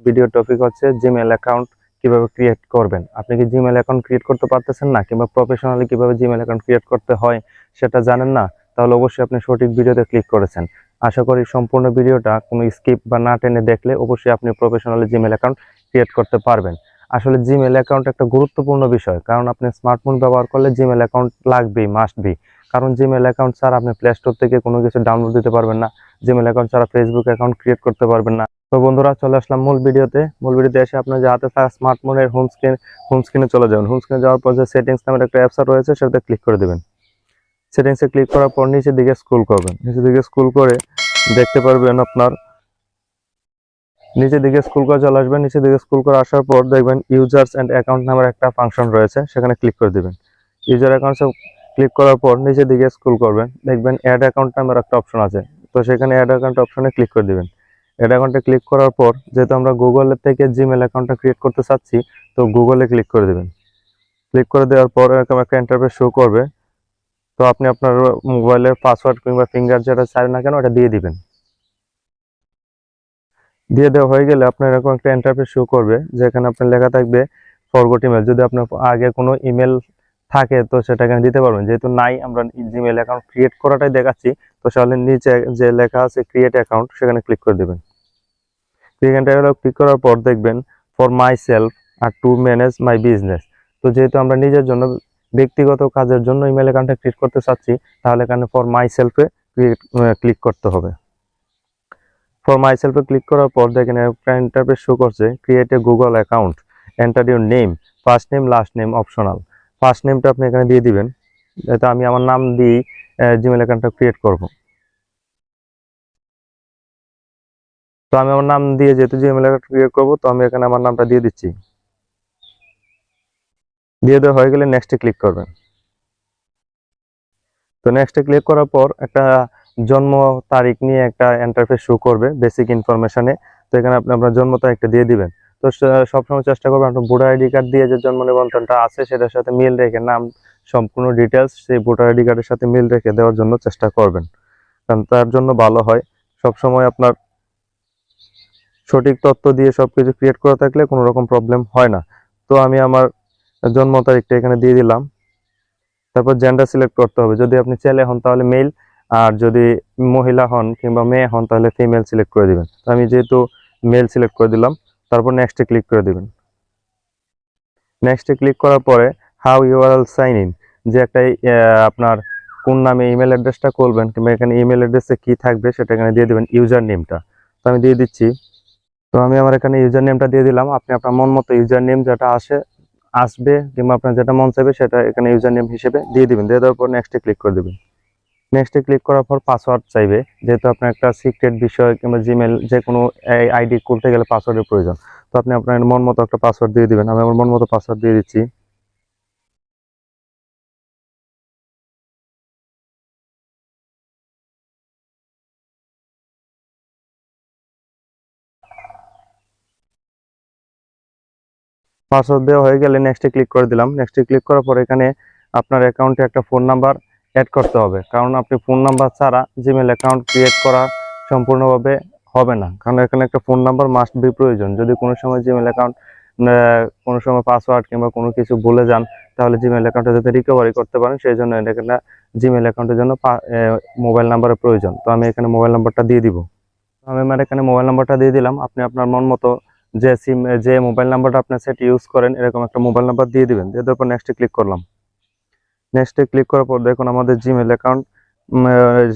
Video topic হচ্ছে Gmail account কিভাবে create করবেন। আপনি কি জিমেল অ্যাকাউন্ট ক্রিয়েট করতে পারতেছেন না, কিংবা প্রফেশনালি কিভাবে জিমেল অ্যাকাউন্ট ক্রিয়েট করতে হয় সেটা জানেন না, তাহলে অবশ্যই আপনি সঠিক ভিডিওতে ক্লিক করেছেন। আশা করি সম্পূর্ণ ভিডিওটা কোনো স্কিপ বা না টেনে দেখলে অবশ্যই আপনি প্রফেশনালি জিমেল অ্যাকাউন্ট ক্রিয়েট করতে পারবেন। আসলে জিমেল অ্যাকাউন্ট একটা গুরুত্বপূর্ণ বিষয়, কারণ আপনি স্মার্টফোন ব্যবহার করলে জিমেল অ্যাকাউন্ট লাগবেই, মাস্ট বি। কারণ জিমেল অ্যাকাউন্ট ছাড়া আপনি প্লে স্টোর থেকে কোনো কিছু ডাউনলোড দিতে পারবেন না, জিমেল অ্যাকাউন্ট ছাড়া ফেসবুক অ্যাকাউন্ট ক্রিয়েট করতে পারবেন না। তো বন্ধুরা, চলে আসলাম মূল ভিডিওতে এসে আপনার যে হাতে থাকা স্মার্টফোনের হোম স্ক্রিনে চলে যাবেন। হোম স্ক্রিনে যাওয়ার পর যে সেটিংস নামের একটা অ্যাপস রয়েছে সেটাতে ক্লিক করে দেবেন। সেটিংসে ক্লিক করার পর নিচের দিকে স্ক্রল করবেন। নিচের দিকে স্ক্রল করে দেখতে পারবেন আপনার নিচের দিকে স্ক্রল করে চলে আসবেন। নিচের দিকে স্ক্রল করে আসার পর দেখবেন ইউজার্স অ্যান্ড অ্যাকাউন্ট নামের একটা ফাংশন রয়েছে, সেখানে ক্লিক করে দেবেন। ইউজার অ্যাকাউন্টসে ক্লিক করার পর নিচের দিকে স্ক্রল করবেন, দেখবেন অ্যাড অ্যাকাউন্ট নামের একটা অপশন আছে। তো সেখানে অ্যাড অ্যাকাউন্ট অপশনে ক্লিক করে দেবেন। অ্যাড অ্যাকাউন্টে ক্লিক করার পর যেহেতু আমরা গুগলের থেকে জিমেল অ্যাকাউন্টটা ক্রিয়েট করতে চাচ্ছি, তো গুগলে ক্লিক করে দেবেন। ক্লিক করে দেওয়ার পর এরকম একটা ইন্টারফেস শো করবে। তো আপনি আপনার মোবাইলের পাসওয়ার্ড কিংবা ফিঙ্গার যেটা চাই না কেন ওটা দিয়ে দিবেন। দিয়ে দেওয়া হয়ে গেলে আপনার এরকম একটা ইন্টারফেস শো করবে, যেখানে আপনার লেখা থাকবে ফরগট ইমেল। যদি আপনার আগে কোনো ইমেল থাকে তো সেটা এখানে দিতে পারবেন, যেহেতু নাই, আমরা জিমেল অ্যাকাউন্ট ক্রিয়েট করাটাই দেখাচ্ছি। তো তাহলে নিচে যে লেখা আছে ক্রিয়েট অ্যাকাউন্ট, সেখানে ক্লিক করে দেবেন। ক্লিক করার পর দেখবেন ফর মাই সেলফ আর টু ম্যানেজ মাই বিজনেস। তো যেহেতু আমরা নিজের জন্য ব্যক্তিগত কাজের জন্য ইমেল অ্যাকাউন্টটা ক্রিয়েট করতে চাচ্ছি, তাহলে এখানে ফর মাই সেলফে ক্লিক করতে হবে। ফর মাই সেলফে ক্লিক করার পর দেখেন একটা ইন্টারফেস শো করছে, create a Google account, enter your name, first name last name optional. First নেমটা আপনি এখানে দিয়ে দিবেন, যেহেতু আমি আমার নাম দিয়েই জিমেল অ্যাকাউন্টটা ক্রিয়েট করব। তো আমি আমার নাম দিয়ে যেহেতু জিমেল অ্যাকাউন্ট ক্রিয়েট করবো, তো আমি এখানে আমার নামটা দিয়ে দিচ্ছি। দিয়ে দেওয়া হয়ে গেলে নেক্সটে ক্লিক করবেন। তো নেক্সটে ক্লিক করার পর একটা জন্ম তারিখ নিয়ে একটা ইন্টারফেস শো করবে বেসিক ইনফরমেশনে। তো এখানে আপনি আপনার জন্ম তারিখটা দিয়ে দিবেন। তো সবসময় চেষ্টা করবেন আপনার ভোটার আইডি কার্ড দিয়ে যে জন্ম নিবন্ধনটা আছে সেটার সাথে মিল রেখে, নাম সম্পূর্ণ ডিটেলস সেই ভোটার আইডি কার্ডের সাথে মিল রেখে দেওয়ার জন্য চেষ্টা করবেন, কারণ তার জন্য ভালো হয়। সবসময় আপনার সঠিক তথ্য দিয়ে সবকিছু ক্রিয়েট করা থাকলে কোনো রকম প্রবলেম হয় না। তো আমি আমার জন্ম তারিখটা এখানে দিয়ে দিলাম। তারপর জেন্ডার সিলেক্ট করতে হবে, যদি আপনি ছেলে হন তাহলে মেল, আর যদি মহিলা হন কিংবা মেয়ে হন তাহলে ফিমেল সিলেক্ট করে দিবেন। তো আমি যেহেতু মেল সিলেক্ট করে দিলাম। তারপর নেক্সটে ক্লিক করে দিবেন। নেক্সটে ক্লিক করার পরে হাউ ইউআরএল সাইন ইন, যে একটা আপনার কোন নামে ইমেল অ্যাড্রেসটা করবেন কিংবা এখানে ইমেল অ্যাড্রেসে কি থাকবে সেটা এখানে দিয়ে দিবেন, ইউজার নেমটা। তো আমি দিয়ে দিচ্ছি। তো আমি আমার এখানে ইউজার নেমটা দিয়ে দিলাম। আপনি আপনার মন মতো ইউজার নেম যেটা আসবে কিংবা আপনার যেটা মন চাইবে সেটা এখানে ইউজার নেম হিসেবে দিয়ে দিবেন। দিয়ে দেওয়ার পর নেক্সটে ক্লিক করে দেবেন। নেক্সটে ক্লিক করার পর পাসওয়ার্ড চাইবে, যেহেতু আপনার একটা সিক্রেট বিষয় কিংবা জিমেল যে কোনো আইডি খুলতে গেলে পাসওয়ার্ডের প্রয়োজন। তো আপনি আপনার মন মতো একটা পাসওয়ার্ড দিয়ে দিবেন। আমি আমার মন মতো পাসওয়ার্ড দিয়ে দিচ্ছি। পাসওয়ার্ড দেওয়া হয়ে গেলে নেক্সটে ক্লিক করে দিলাম। নেক্সটে ক্লিক করার পর এখানে আপনার অ্যাকাউন্টে একটা ফোন নাম্বার অ্যাড করতে হবে, কারণ আপনি ফোন নাম্বার ছাড়া জিমেল অ্যাকাউন্ট ক্রিয়েট করা সম্পূর্ণভাবে হবে না, কারণ এখানে একটা ফোন নাম্বার মাস্ট বি প্রয়োজন। যদি কোনো সময় জিমেল অ্যাকাউন্ট কোনো সময় পাসওয়ার্ড কিংবা কোনো কিছু ভুলে যান, তাহলে জিমেল অ্যাকাউন্টে যাতে রিকভারি করতে পারেন সেই জন্য এখানে জিমেল অ্যাকাউন্টের জন্য মোবাইল নাম্বারের প্রয়োজন। তো আমি এখানে মোবাইল নাম্বারটা দিয়ে দিব। আমি আমার এখানে মোবাইল নাম্বারটা দিয়ে দিলাম। আপনি আপনার মন মতো যে মোবাইল নাম্বারটা আপনার সেট ইউজ করেন এরকম একটা মোবাইল নাম্বার দিয়ে দিবেন। দিয়ে দেওয়ার পর নেক্সটে ক্লিক করলাম। নেক্সটে ক্লিক করার পর দেখুন আমাদের Gmail account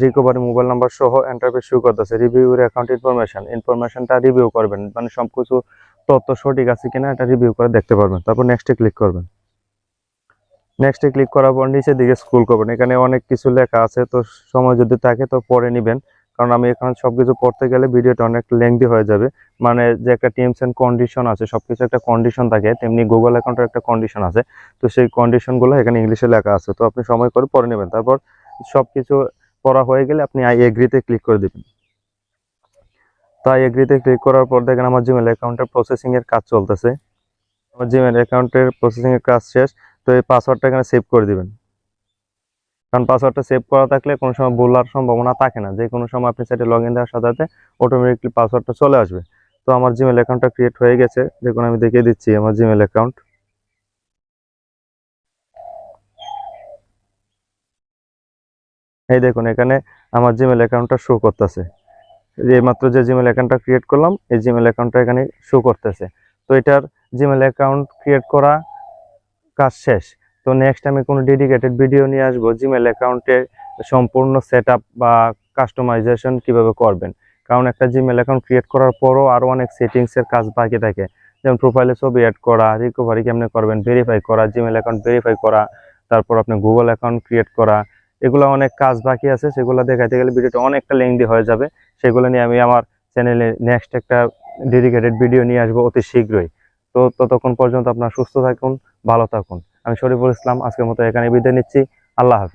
recovery mobile number সহ ইন্টারফেস শো করতেছে, রিভিউ ইউর অ্যাকাউন্ট ইনফরমেশনটা রিভিউ করবেন, মানে সবকিছু তথ্য সঠিক আছে কিনা এটা রিভিউ করে দেখতে পারবেন। তারপর নেক্সটে ক্লিক করবেন। নেক্সটে ক্লিক করার পর নিচের দিকে স্ক্রল করবেন, এখানে অনেক কিছু লেখা আছে, তো সময় যদি থাকে তো পড়ে নেবেন, কারণ আমি এখানে সবকিছু পড়তে গেলে ভিডিওটা অনেক লেংদি হয়ে যাবে। মানে যে একটা টার্মস এন্ড কন্ডিশন আছে, সবকিছু একটা কন্ডিশন থাকে, তেমনি গুগল অ্যাকাউন্টের একটা কন্ডিশন আছে। তো সেই কন্ডিশনগুলো এখানে ইংলিশে লেখা আছে, তো আপনি সময় করে পড়ে নেবেন। তারপর সবকিছু পড়া হয়ে গেলে আপনি আই এগ্রিতে ক্লিক করে দেবেন। তো আই এগ্রিতে ক্লিক করার পর দেখেন আমার জিমেল অ্যাকাউন্টের প্রসেসিং এর কাজ চলতেছে। আমার জিমেল অ্যাকাউন্টের প্রসেসিং এর কাজ শেষ। তো এই পাসওয়ার্ডটা এখানে সেভ করে দিবেন, কারণ পাসওয়ার্ডটা সেভ করা থাকলে কোনো সময় ভুলার সম্ভাবনা থাকে না, যে কোনো সময় আপনি সেটা লগ ইন দেওয়ার সাথে সাথে অটোমেটিকলি পাসওয়ার্ডটা চলে আসবে। তো আমার জিমেল অ্যাকাউন্টটা ক্রিয়েট হয়ে গেছে, দেখুন আমি দেখিয়ে দিচ্ছি আমার জিমেল অ্যাকাউন্ট। এই দেখুন এখানে আমার জিমেল অ্যাকাউন্টটা শো করতেছে, যে মাত্র যে জিমেল অ্যাকাউন্টটা ক্রিয়েট করলাম এই জিমেল অ্যাকাউন্টটা এখানে শো করতেছে। তো এটার জিমেল অ্যাকাউন্ট ক্রিয়েট করা কাজ শেষ। তো নেক্সট আমি কোনো ডেডিকেটেড ভিডিও নিয়ে আসবো জিমেল অ্যাকাউন্টে সম্পূর্ণ সেট আপ বা কাস্টমাইজেশন কিভাবে করবেন। কারণ একটা জিমেল অ্যাকাউন্ট ক্রিয়েট করার পরও আরও অনেক সেটিংসের কাজ বাকি থাকে, যেমন প্রোফাইলে ছবি অ্যাড করা, রিকভারি কেমনে করবেন, ভেরিফাই করা, জিমেল অ্যাকাউন্ট ভেরিফাই করা, তারপর আপনি গুগল অ্যাকাউন্ট ক্রিয়েট করা, এগুলো অনেক কাজ বাকি আছে। সেগুলো দেখাতে গেলে ভিডিওটা অনেকটা লেংদি হয়ে যাবে। সেগুলো নিয়ে আমি আমার চ্যানেলে নেক্সট একটা ডেডিকেটেড ভিডিও নিয়ে আসবো অতি শীঘ্রই। তো ততক্ষণ পর্যন্ত আপনার সুস্থ থাকুন, ভালো থাকুন। আমি শরীফুল ইসলাম আজকের মতো এখানে বিদায় নিচ্ছি। আল্লাহ হাফেজ।